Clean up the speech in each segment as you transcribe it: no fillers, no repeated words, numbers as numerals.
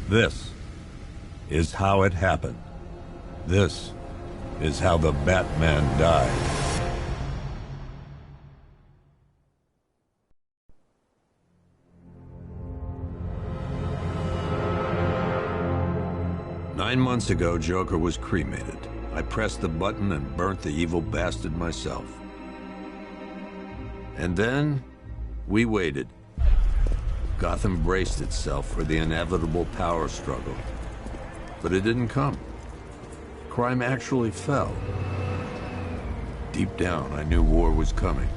This is how it happened. This is how the Batman died. Nine months ago, Joker was cremated. I pressed the button and burnt the evil bastard myself. And then, we waited. Gotham braced itself for the inevitable power struggle. But it didn't come. Crime actually fell. Deep down, I knew war was coming.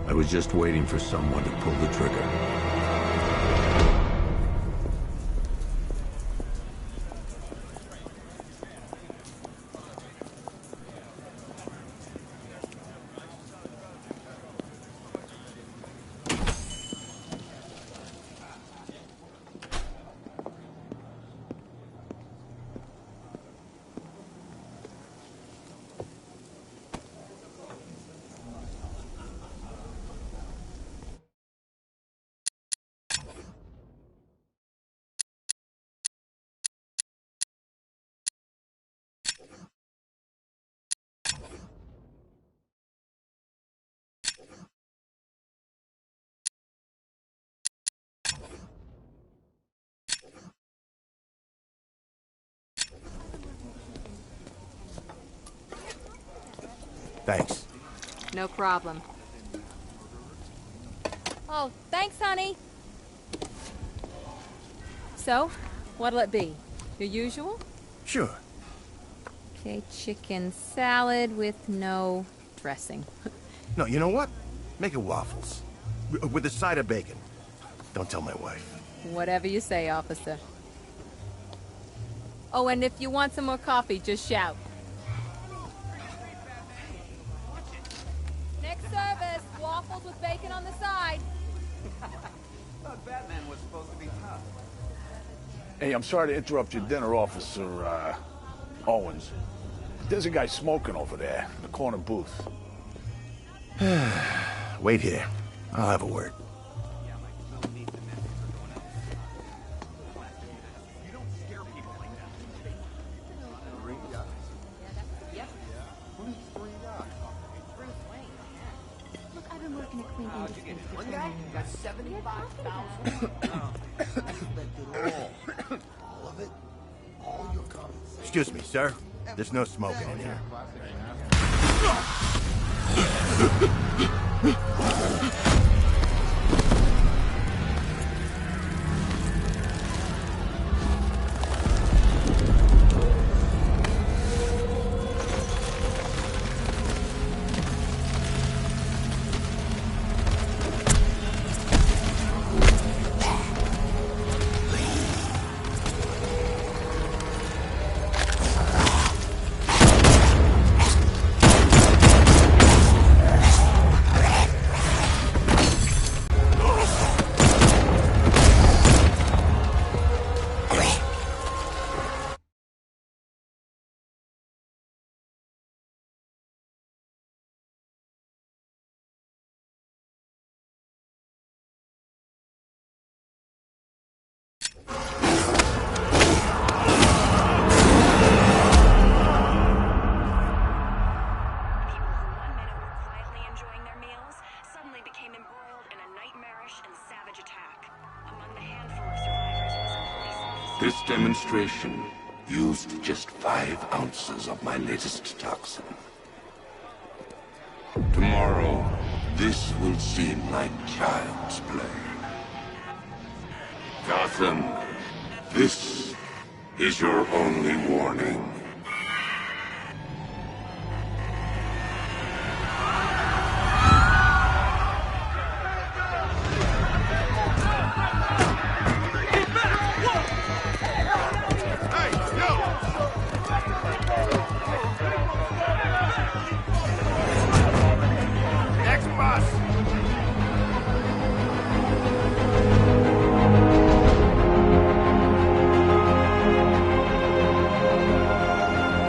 I was just waiting for someone to pull the trigger. Thanks. No problem. Oh, thanks, honey. So, what'll it be? Your usual? Sure. Okay, chicken salad with no dressing. No, you know what? Make it waffles. With a side of bacon. Don't tell my wife. Whatever you say, officer. Oh, and if you want some more coffee, just shout. Next service, waffles with bacon on the side. Thought Batman was supposed to be tough. Hey, I'm sorry to interrupt your dinner, Officer, Owens. But there's a guy smoking over there in the corner booth. Wait here. I'll have a word. One guy got 75,000. All of it? All your comments. Excuse me, sir. There's no smoking in here. This demonstration used just 5 ounces of my latest toxin. Tomorrow, this will seem like child's play. Gotham, this is your only warning.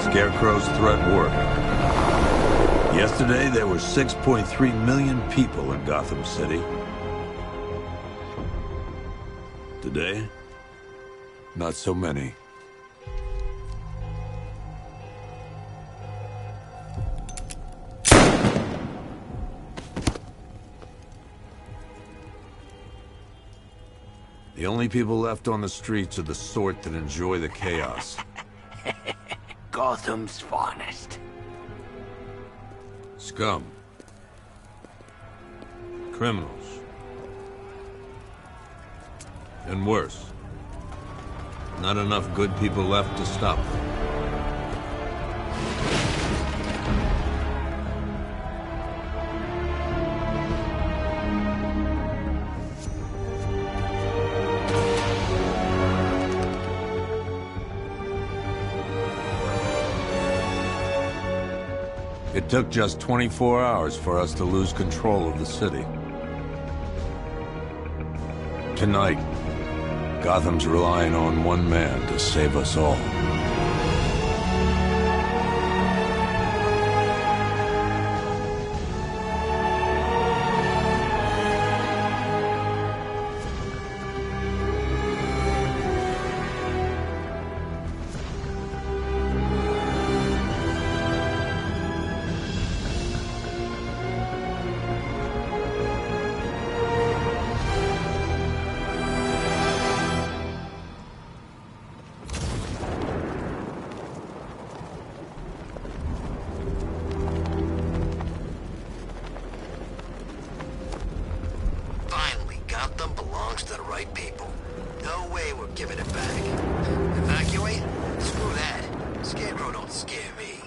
Scarecrow's threat worked. Yesterday, there were 6.3 million people in Gotham City. Today, Not so many. The only people left on the streets are the sort that enjoy the chaos. Gotham's finest. Scum. Criminals. And worse. Not enough good people left to stop them. It took just 24 hours for us to lose control of the city. Tonight, Gotham's relying on one man to save us all. Gotham belongs to the right people. No way we're giving it back. Evacuate? Screw that. Scarecrow don't scare me.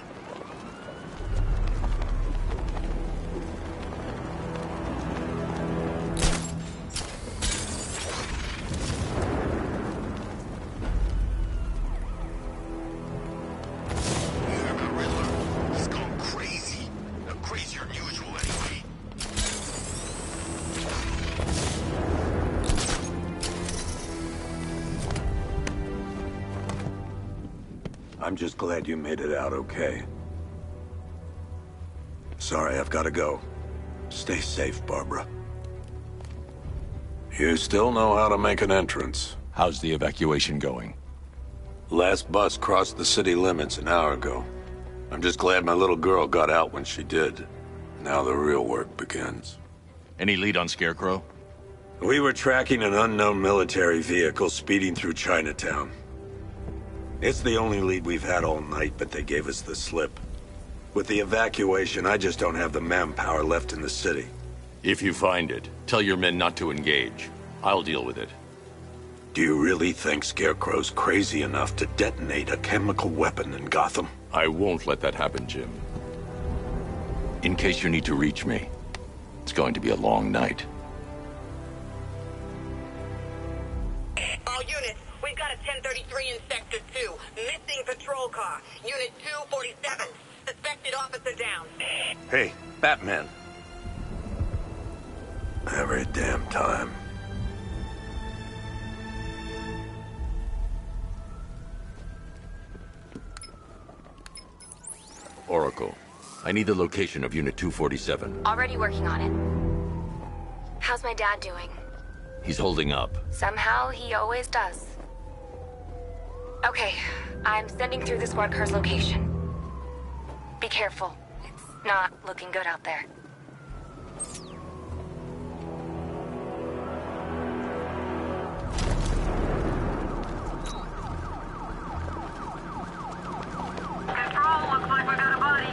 You're the Riddler. He's gone crazy. Crazier than usual, anyway. I'm just glad you made it out okay. Sorry, I've got to go. Stay safe, Barbara. You still know how to make an entrance. How's the evacuation going? Last bus crossed the city limits an hour ago. I'm just glad my little girl got out when she did. Now the real work begins. Any lead on Scarecrow? We were tracking an unknown military vehicle speeding through Chinatown. It's the only lead we've had all night, but they gave us the slip. With the evacuation, I just don't have the manpower left in the city. If you find it, tell your men not to engage. I'll deal with it. Do you really think Scarecrow's crazy enough to detonate a chemical weapon in Gotham? I won't let that happen, Jim. In case you need to reach me, it's going to be a long night. All units, we've got a 1033 in Sector 2. Missing patrol car. Unit 247. Suspected officer down. Hey, Batman. Every damn time. Oracle, I need the location of Unit 247. Already working on it. How's my dad doing? He's holding up. Somehow, he always does. Okay, I'm sending through the squad car's location. Be careful. It's not looking good out there. Control, looks like we got a body.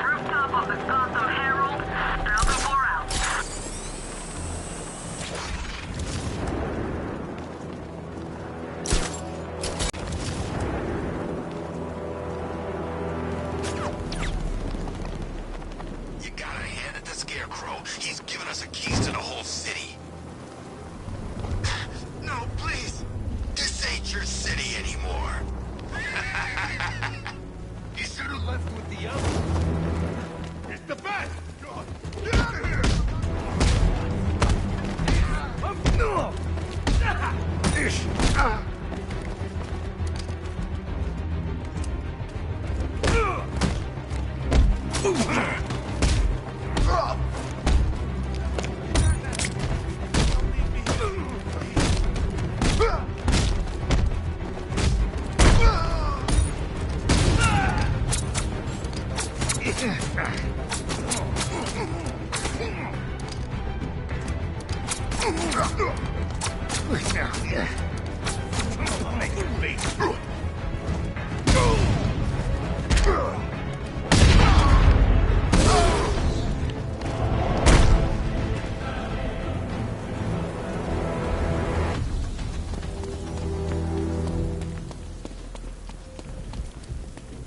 Rooftop of the Gotham Herald. Delta 4 out. You gotta hand it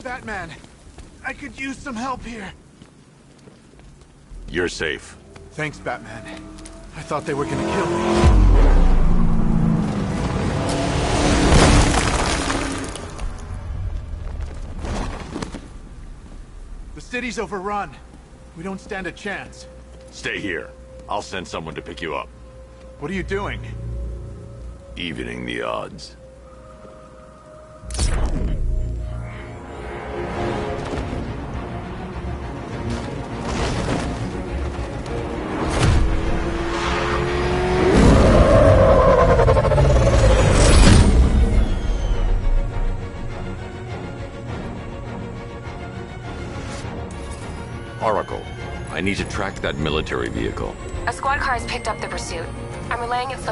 Batman, I could use some help here. You're safe. Thanks, Batman. I thought they were gonna kill me. The city's overrun. We don't stand a chance. Stay here. I'll send someone to pick you up. What are you doing? Evening the odds. Oracle, I need to track that military vehicle. A squad car has picked up the pursuit. I'm relaying its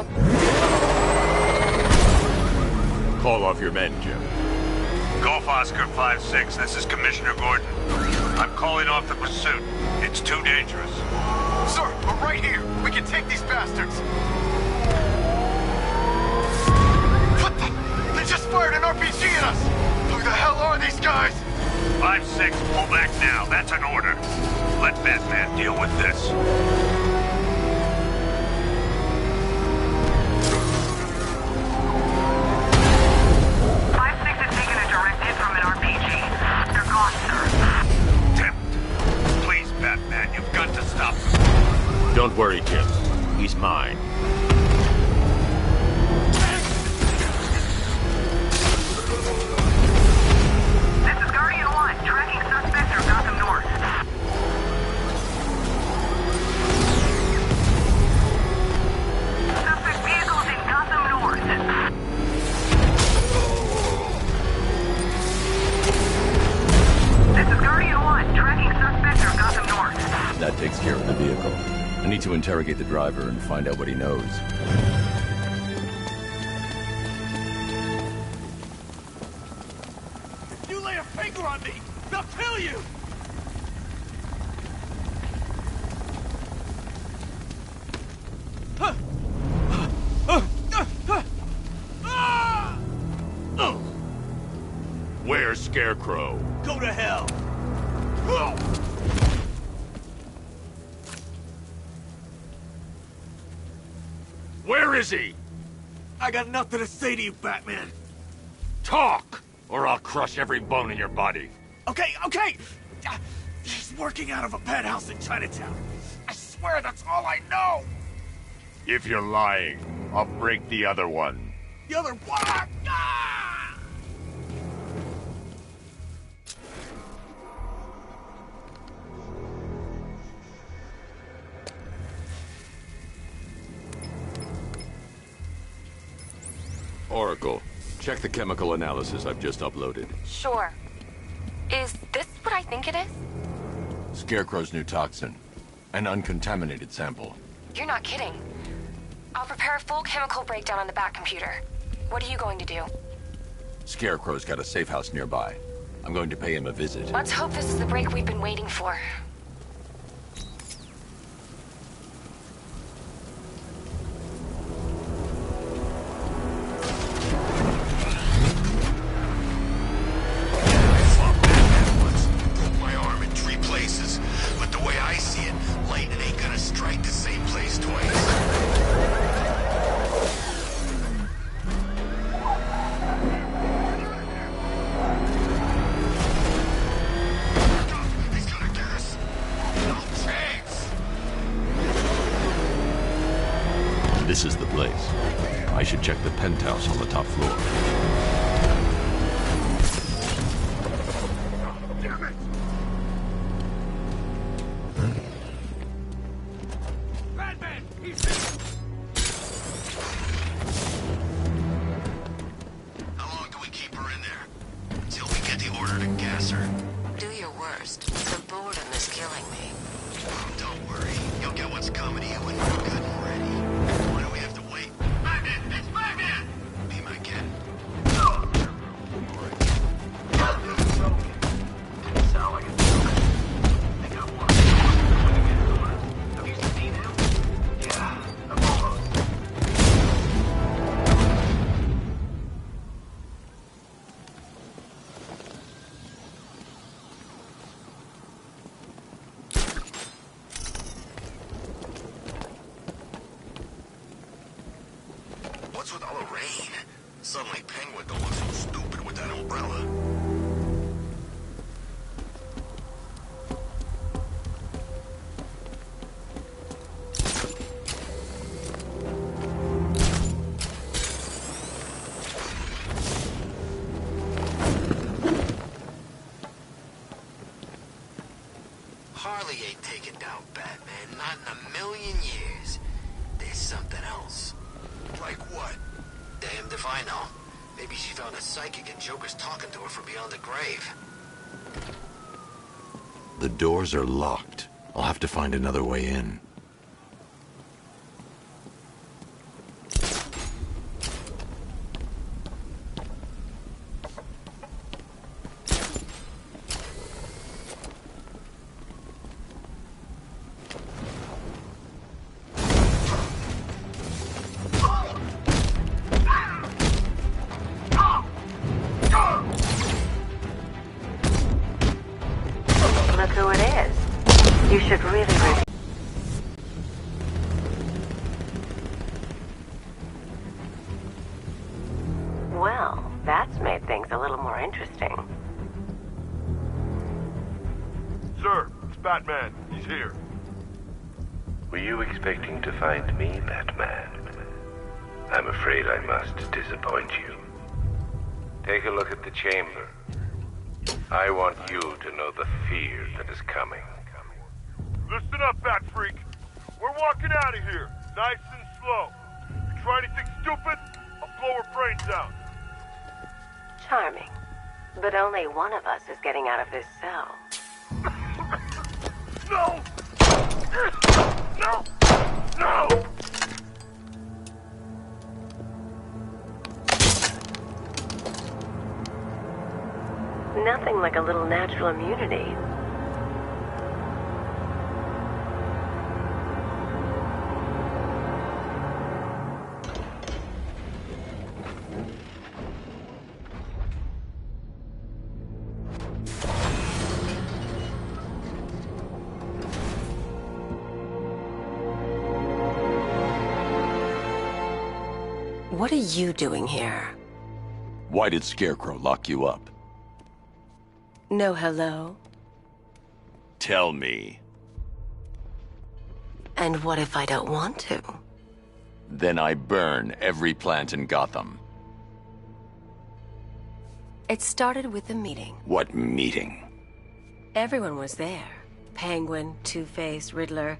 Call off your men, Jim. Golf Oscar 5-6, this is Commissioner Gordon. I'm calling off the pursuit. It's too dangerous. Sir, we're right here. We can take these bastards. What the? They just fired an RPG at us. Who the hell are these guys? 5-6, pull back now. That's an order. Let Batman deal with this. Don't worry, Jim. He's mine. This is Guardian 1, tracking suspect through Gotham North. Suspect vehicles in Gotham North. This is Guardian 1, tracking suspect through Gotham North. That takes care of the vehicle. I need to interrogate the driver and find out what he knows. If you lay a finger on me, they'll kill you! Where's Scarecrow? Go to hell! Where is he? I got nothing to say to you, Batman. Talk, or I'll crush every bone in your body. Okay. He's working out of a penthouse in Chinatown. I swear that's all I know. If you're lying, I'll break the other one. The other one. Ah! Oracle, check the chemical analysis I've just uploaded. Sure. Is this what I think it is? Scarecrow's new toxin. An uncontaminated sample. You're not kidding. I'll prepare a full chemical breakdown on the back computer. What are you going to do? Scarecrow's got a safe house nearby. I'm going to pay him a visit. Let's hope this is the break we've been waiting for. This is the place. I should check the penthouse on the top floor. Damn it! Batman! He's How long do we keep her in there? Till we get the order to gas her. Do your worst. The boredom is killing me. Don't worry. You'll get what's coming to you when you're good and ready. What's with all the rain? Suddenly Penguin don't look so stupid with that umbrella. Harley ain't taking down Batman, not in a million years. There's something else. Like what? Damned if I know. Maybe she found a psychic and Joker's talking to her from beyond the grave. The doors are locked. I'll have to find another way in. Look who it is. You should really Well, that's made things a little more interesting. Sir, it's Batman. He's here. Were you expecting to find me, Batman? I'm afraid I must disappoint you. Take a look at the chamber. I want you to know the fear that is coming. Listen up, Bat Freak. We're walking out of here, nice and slow. You try anything stupid, I'll blow her brains out. Charming. But only one of us is getting out of this cell. No! No! No! Nothing like a little natural immunity. What are you doing here? Why did Scarecrow lock you up? No hello? Tell me. And what if I don't want to? Then I burn every plant in Gotham. It started with a meeting. What meeting? Everyone was there. Penguin, Two-Face, Riddler,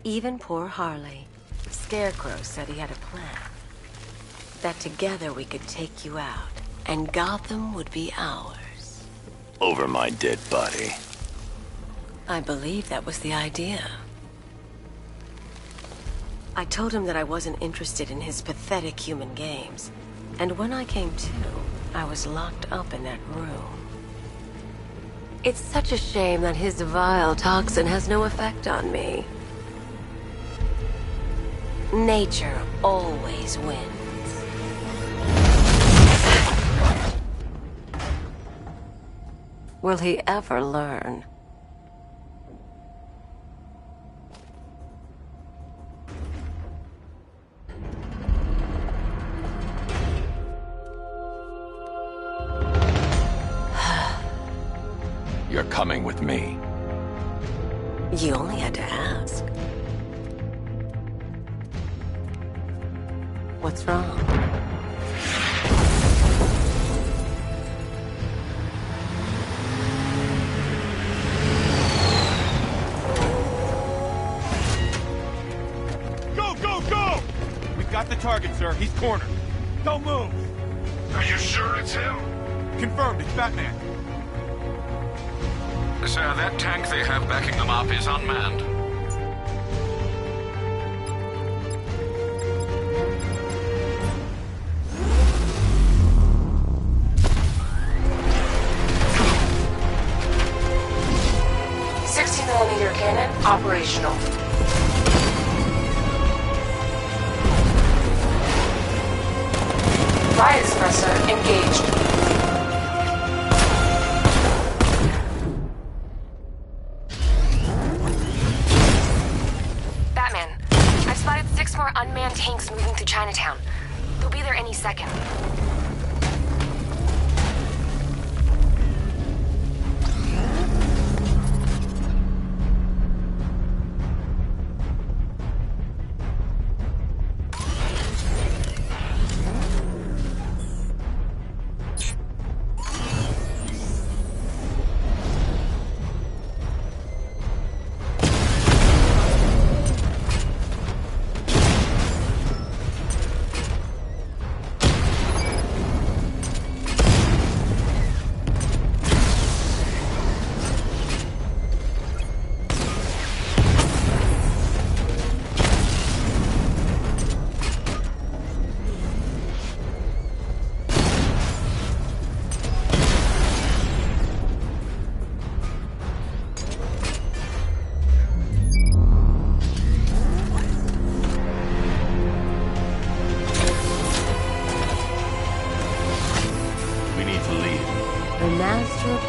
even poor Harley. Scarecrow said he had a plan. That together we could take you out, and Gotham would be ours. Over my dead body. I believe that was the idea. I told him that I wasn't interested in his pathetic human games. And when I came to, I was locked up in that room. It's such a shame that his vile toxin has no effect on me. Nature always wins. Will he ever learn? You're coming with me. You only had to ask. What's wrong? Got the target, sir. He's cornered. Don't move. Are you sure it's him? Confirmed. It's Batman. Sir, that tank they have backing them up is unmanned. .60mm cannon operational. Riot suppressor engaged. Batman, I've spotted 6 more unmanned tanks moving through Chinatown. He'll be there any second.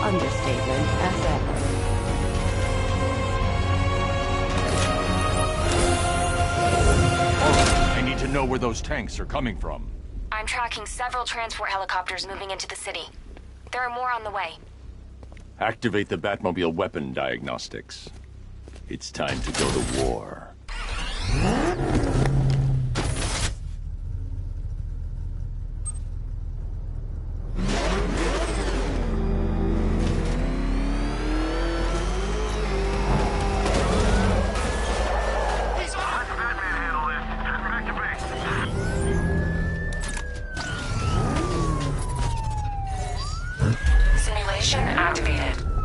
Understatement as ever. I need to know where those tanks are coming from. I'm tracking several transport helicopters moving into the city. There are more on the way. Activate the Batmobile weapon diagnostics. It's time to go to war.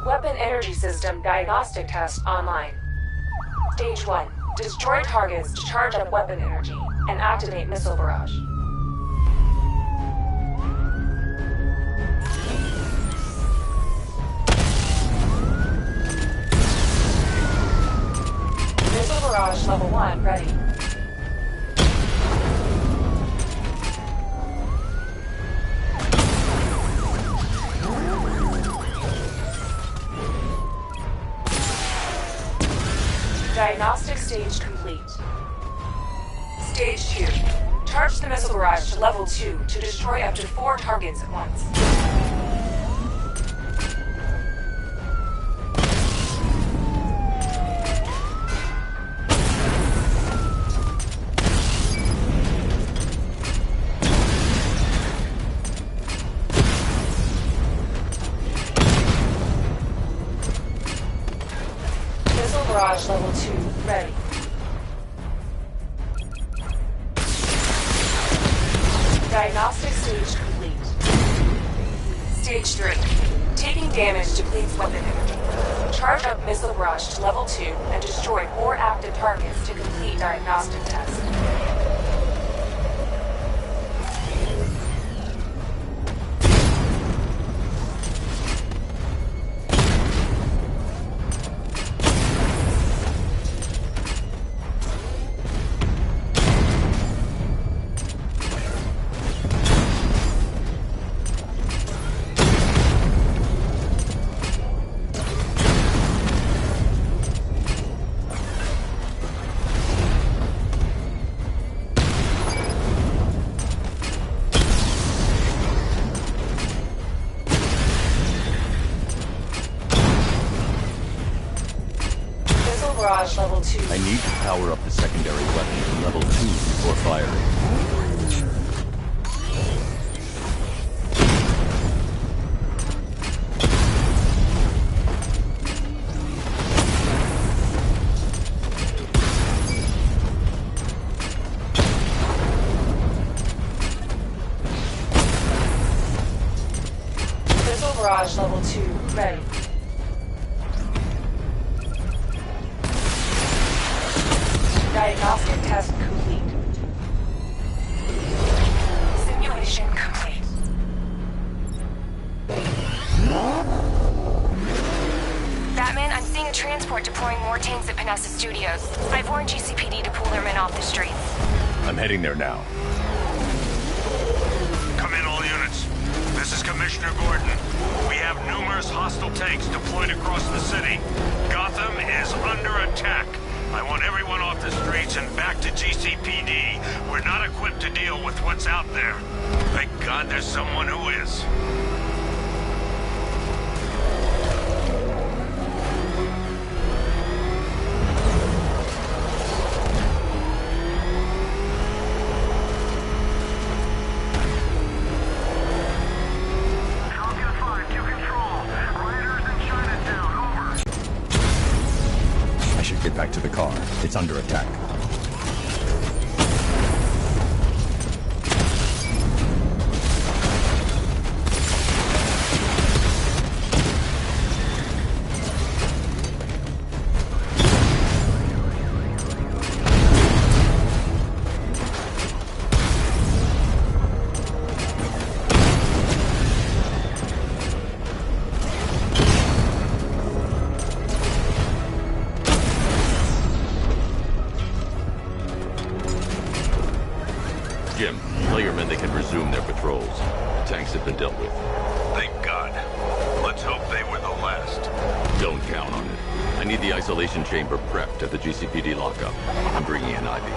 Weapon energy system diagnostic test online. Stage 1. Destroy targets to charge up weapon energy and activate missile barrage. Missile barrage level 1 ready. Diagnostic stage complete. Stage 2. Charge the missile barrage to level 2 to destroy up to 4 targets at once. Barrage level 2 ready. Diagnostic stage complete. Stage 3. Taking damage depletes weapon energy. Charge up missile barrage to level 2 and destroy 4 active targets to complete diagnostic test. Barrage level 2. I need to power up the secondary weapon to level 2 before firing. Missile barrage level 2 ready. Diagnostic test complete. Simulation complete. Batman, I'm seeing a transport deploying more tanks at Panessa Studios. I've warned GCPD to pull their men off the streets. I'm heading there now. Come in, all units. This is Commissioner Gordon. We have numerous hostile tanks deployed across the city. Gotham is under attack. I want everyone off the streets and back to GCPD. We're not equipped to deal with just what's out there. Thank God there's someone who is. I should get back to the car. It's under attack. Jim, tell your men they can resume their patrols. The tanks have been dealt with. Thank God. Let's hope they were the last. Don't count on it. I need the isolation chamber prepped at the GCPD lockup. I'm bringing in Ivy.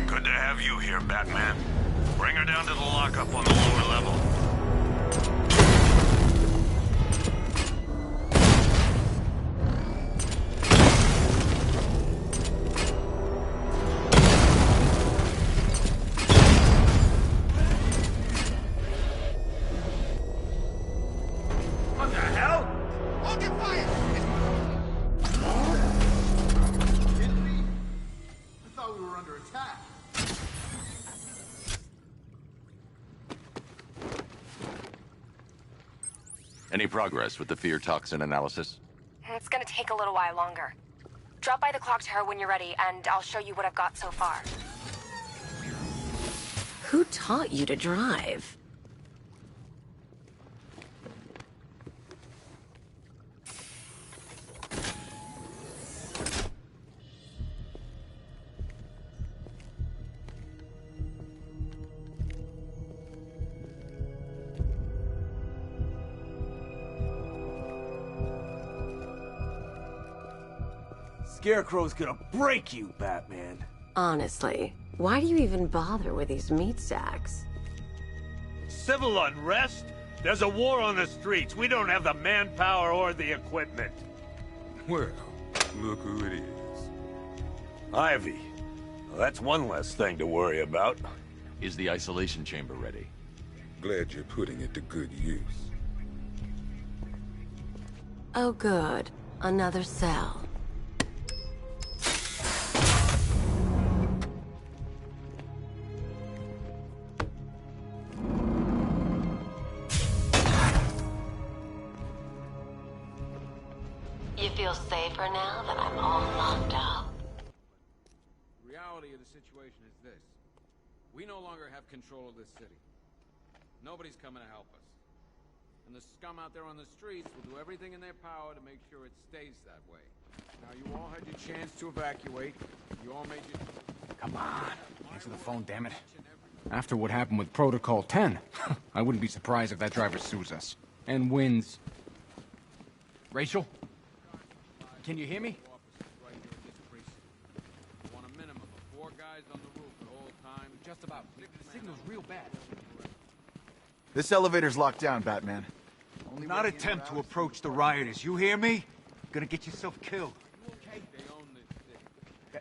Good to have you here, Batman. Bring her down to the lockup on the lower level. What the hell? Hold your fire! Kidding me? I thought we were under attack. Any progress with the fear toxin analysis? It's gonna take a little while longer. Drop by the clock tower when you're ready, and I'll show you what I've got so far. Who taught you to drive? Scarecrow's gonna break you, Batman. Honestly, why do you even bother with these meat sacks? Civil unrest? There's a war on the streets. We don't have the manpower or the equipment. Well, look who it is. Ivy. Well, that's one less thing to worry about. Is the isolation chamber ready? Glad you're putting it to good use. Oh good, another cell. You feel safer now that I'm all locked up? The reality of the situation is this. We no longer have control of this city. Nobody's coming to help us. And the scum out there on the streets will do everything in their power to make sure it stays that way. Now, you all had your chance to evacuate. You all made your... Come on. Answer the phone, damn it. After what happened with Protocol 10, I wouldn't be surprised if that driver sues us. And wins. Rachel? Can you hear me? Want a minimum of 4 guys on the roof at all times. Just about. The signal's real bad. This elevator's locked down, Batman. Do not attempt to approach the rioters. You hear me? Gonna get yourself killed. Okay?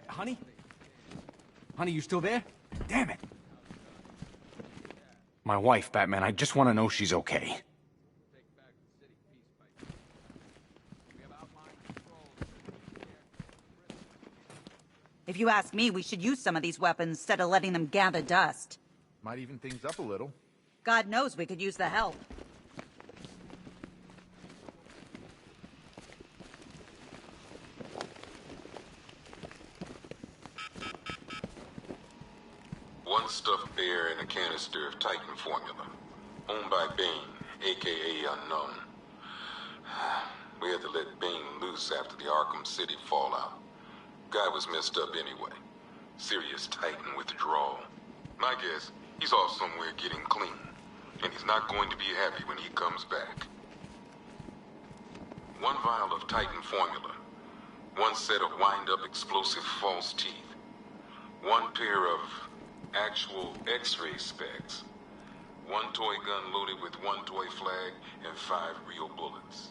Honey? Honey, you still there? Damn it. My wife, Batman. I just want to know she's okay. If you ask me, we should use some of these weapons instead of letting them gather dust. Might even things up a little. God knows we could use the help. One stuffed bear and a canister of Titan formula. Owned by Bane, a.k.a. Unknown. We had to let Bane loose after the Arkham City fallout. Guy was messed up anyway. Serious Titan withdrawal. My guess, he's off somewhere getting clean. And he's not going to be happy when he comes back. One vial of Titan formula. One set of wind-up explosive false teeth. One pair of actual X-ray specs. One toy gun loaded with one toy flag and 5 real bullets.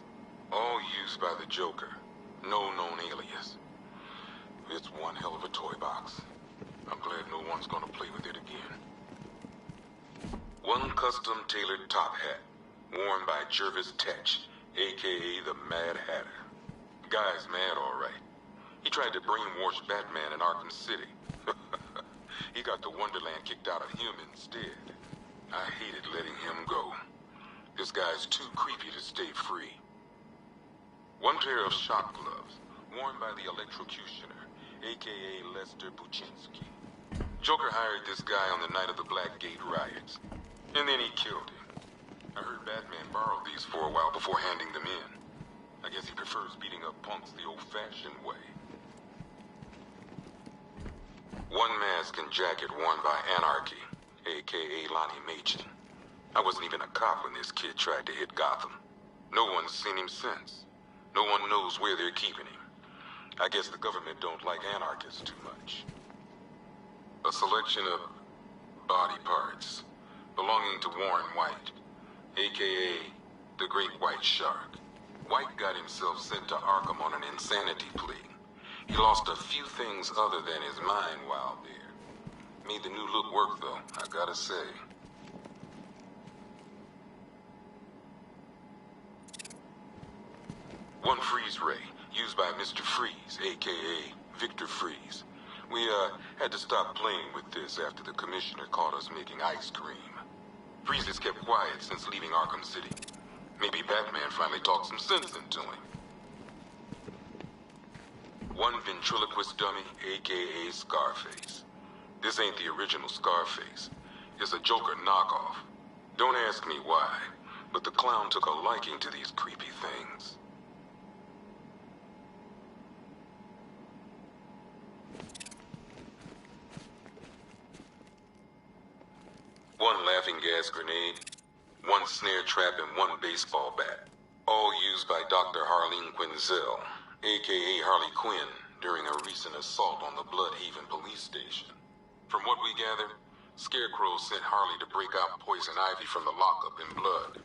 All used by the Joker. No known alias. It's one hell of a toy box. I'm glad no one's gonna play with it again. One custom tailored top hat, worn by Jervis Tetch, a.k.a. the Mad Hatter. Guy's mad, all right. He tried to brainwash Batman in Arkham City. He got the Wonderland kicked out of him instead. I hated letting him go. This guy's too creepy to stay free. One pair of shop gloves, worn by the Electrocutioner, a.k.a. Lester Buczynski. Joker hired this guy on the night of the Blackgate riots. And then he killed him. I heard Batman borrow these for a while before handing them in. I guess he prefers beating up punks the old-fashioned way. One mask and jacket worn by Anarchy, a.k.a. Lonnie Machin. I wasn't even a cop when this kid tried to hit Gotham. No one's seen him since. No one knows where they're keeping him. I guess the government don't like anarchists too much. A selection of body parts belonging to Warren White, a.k.a. the Great White Shark. White got himself sent to Arkham on an insanity plea. He lost a few things other than his mind while there. Made the new look work, though, I gotta say. One freeze ray, used by Mr. Freeze, a.k.a. Victor Freeze. We, had to stop playing with this after the commissioner caught us making ice cream. Freeze has kept quiet since leaving Arkham City. Maybe Batman finally talked some sense into him. One ventriloquist dummy, a.k.a. Scarface. This ain't the original Scarface. It's a Joker knockoff. Don't ask me why, but the clown took a liking to these creepy things. One laughing gas grenade, one snare trap, and one baseball bat. All used by Dr. Harleen Quinzel, a.k.a. Harley Quinn, during a recent assault on the Bloodhaven police station. From what we gather, Scarecrow sent Harley to break out Poison Ivy from the lockup in blood.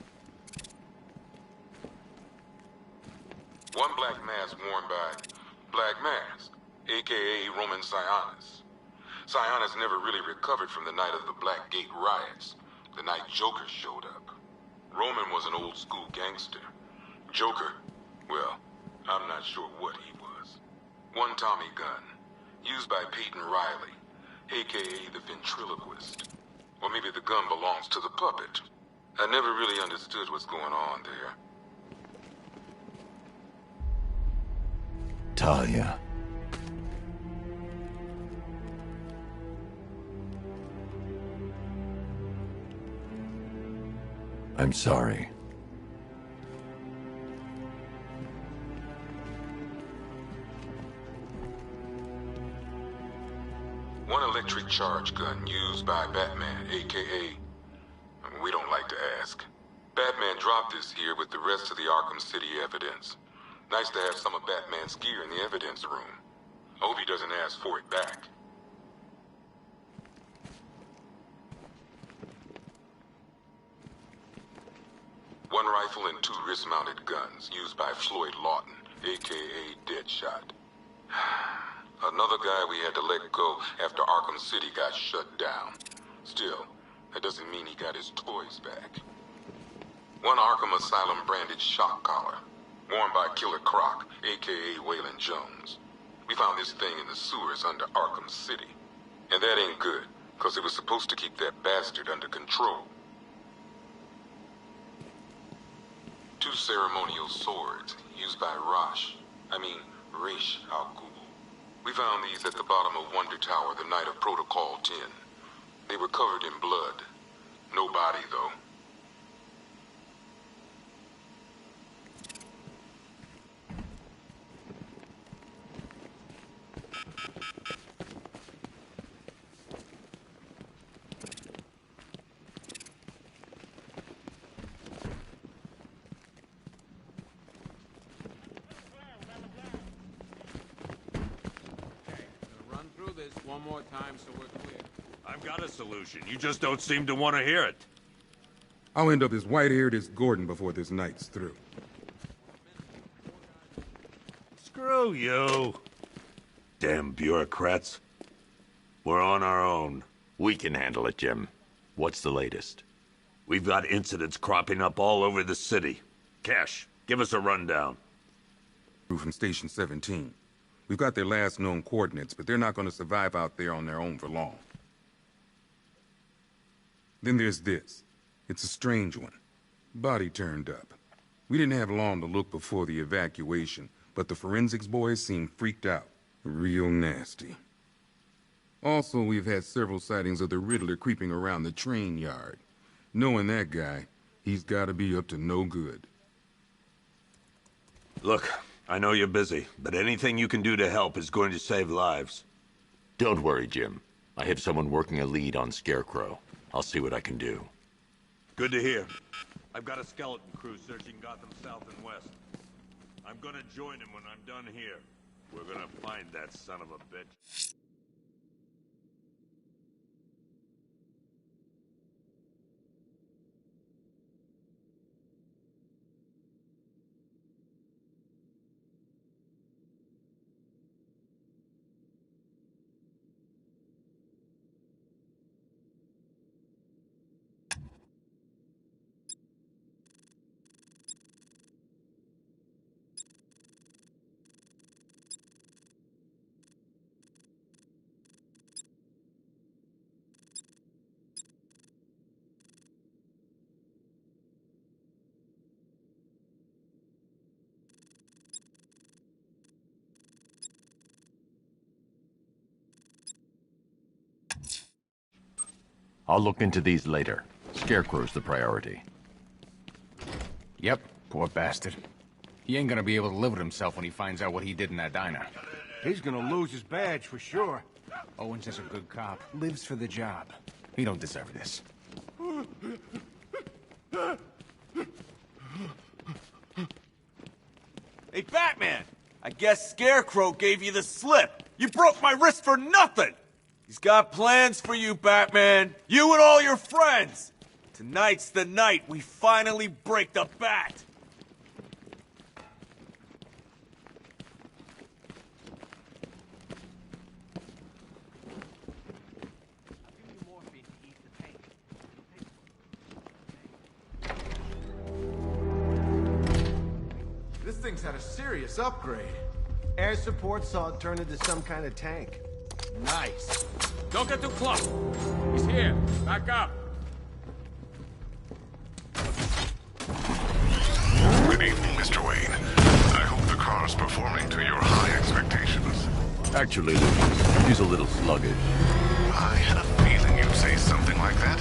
One black mask worn by Black Mask, a.k.a. Roman Sionis. Sionis never really recovered from the night of the Blackgate riots, the night Joker showed up. Roman was an old-school gangster. Joker, well, I'm not sure what he was. One Tommy gun, used by Peyton Riley, a.k.a. the ventriloquist. Or maybe the gun belongs to the puppet. I never really understood what's going on there. Talia. I'm sorry. One electric charge gun used by Batman, a.k.a. We don't like to ask. Batman dropped this here with the rest of the Arkham City evidence. Nice to have some of Batman's gear in the evidence room. I hope he doesn't ask for it back. One rifle and two wrist-mounted guns used by Floyd Lawton, a.k.a. Deadshot. Another guy we had to let go after Arkham City got shut down. Still, that doesn't mean he got his toys back. One Arkham Asylum branded shock collar, worn by Killer Croc, a.k.a. Waylon Jones. We found this thing in the sewers under Arkham City. And that ain't good, Because it was supposed to keep that bastard under control. 2 ceremonial swords used by Raish al-Ghul. We found these at the bottom of Wonder Tower the night of Protocol 10. They were covered in blood. No body, though. One more time so we're clear. I've got a solution. You just don't seem to want to hear it. I'll end up as white-haired as Gordon before this night's through. Screw you. Damn bureaucrats. We're on our own. We can handle it, Jim. What's the latest? We've got incidents cropping up all over the city. Cash, give us a rundown. From Station 17. We've got their last known coordinates, but they're not going to survive out there on their own for long. Then there's this. It's a strange one. Body turned up. We didn't have long to look before the evacuation, but the forensics boys seemed freaked out. Real nasty. Also, we've had several sightings of the Riddler creeping around the train yard. Knowing that guy, he's got to be up to no good. Look, I know you're busy, but anything you can do to help is going to save lives. Don't worry, Jim. I have someone working a lead on Scarecrow. I'll see what I can do. Good to hear. I've got a skeleton crew searching Gotham South and West. I'm gonna join him when I'm done here. We're gonna find that son of a bitch. I'll look into these later. Scarecrow's the priority. Yep, poor bastard. He ain't gonna be able to live with himself when he finds out what he did in that diner. He's gonna lose his badge for sure. Owen's just a good cop. Lives for the job. He don't deserve this. Hey, Batman! I guess Scarecrow gave you the slip. You broke my wrist for nothing! He's got plans for you, Batman. You and all your friends. Tonight's the night we finally break the bat. This thing's had a serious upgrade. Air support saw it turn into some kind of tank. Nice. Don't get too close. He's here. Back up. Good evening, Mr. Wayne. I hope the car's performing to your high expectations. Actually, Lucius, he's a little sluggish. I had a feeling you'd say something like that.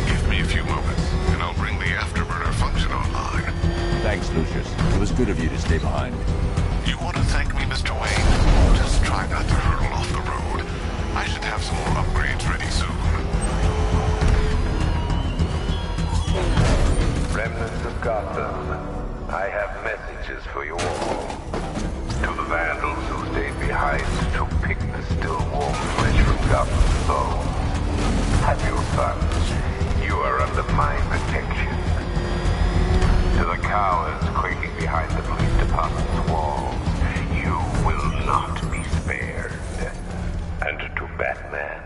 Give me a few moments, and I'll bring the afterburner function online. Thanks, Lucius. It was good of you to stay behind. You want to thank me, Mr. Wayne? Just try not to hurtle off the road. I should have some more upgrades ready soon. Remnants of Gotham, I have messages for you all. To the vandals who stayed behind to pick the still warm flesh from Gotham's bones. Have your fun. You are under my protection. To the cowards quaking behind the police department's walls, you will not be spared. And to Batman,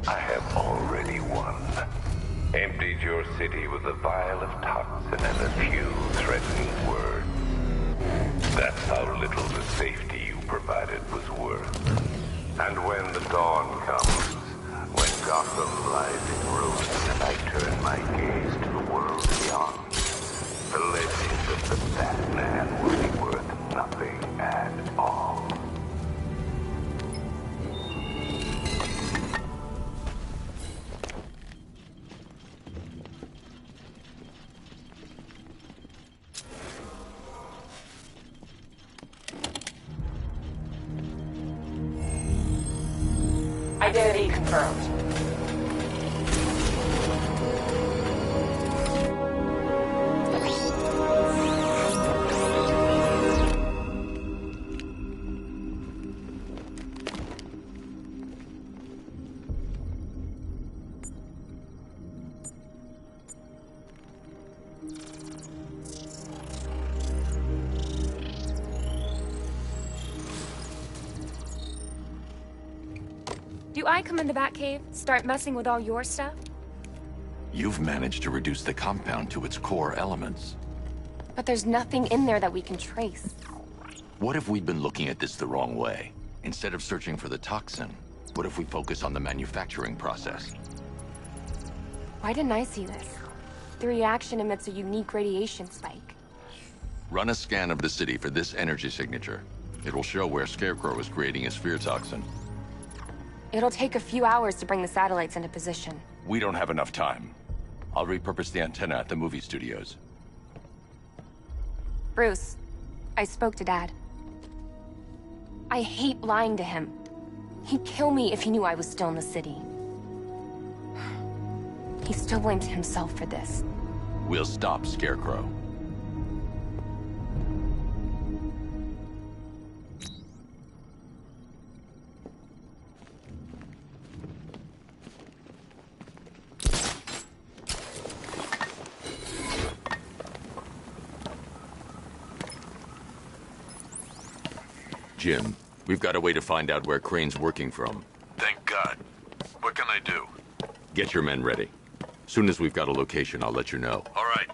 I have already won. Emptied your city with a vial of toxin and a few threatening words. That's how little the safety you provided was worth. And when the dawn comes, when Gotham lies in ruins, and I turn my gaze to the world beyond. The legend of the Batman will be worth nothing at all. Identity confirmed. Do I come in the Batcave, start messing with all your stuff? You've managed to reduce the compound to its core elements. But there's nothing in there that we can trace. What if we've been looking at this the wrong way? Instead of searching for the toxin, what if we focus on the manufacturing process? Why didn't I see this? The reaction emits a unique radiation spike. Run a scan of the city for this energy signature. It will show where Scarecrow is creating his fear toxin. It'll take a few hours to bring the satellites into position. We don't have enough time. I'll repurpose the antenna at the movie studios. Bruce, I spoke to Dad. I hate lying to him. He'd kill me if he knew I was still in the city. He still blames himself for this. We'll stop Scarecrow. Jim, we've got a way to find out where Crane's working from. Thank God. What can I do? Get your men ready. Soon as we've got a location, I'll let you know. All right.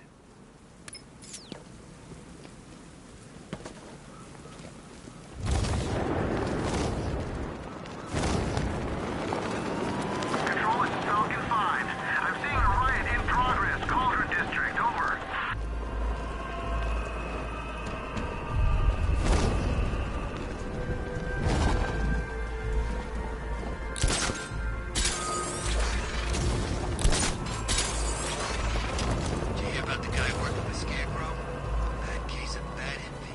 Control, this is Falcon 5. I'm seeing a riot in progress. Cauldron District, over. Did you hear about the guy working with Scarecrow? Bad case of bad envy.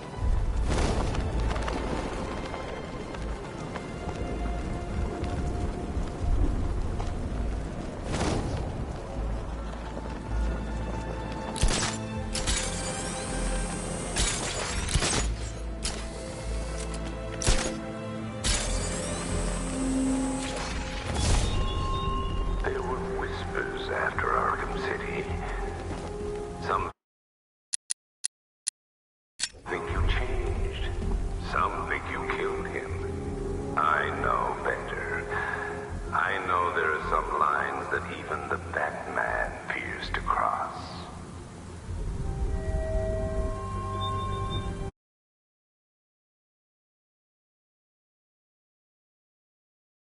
There were whispers after Arkham City. Some think you changed. Some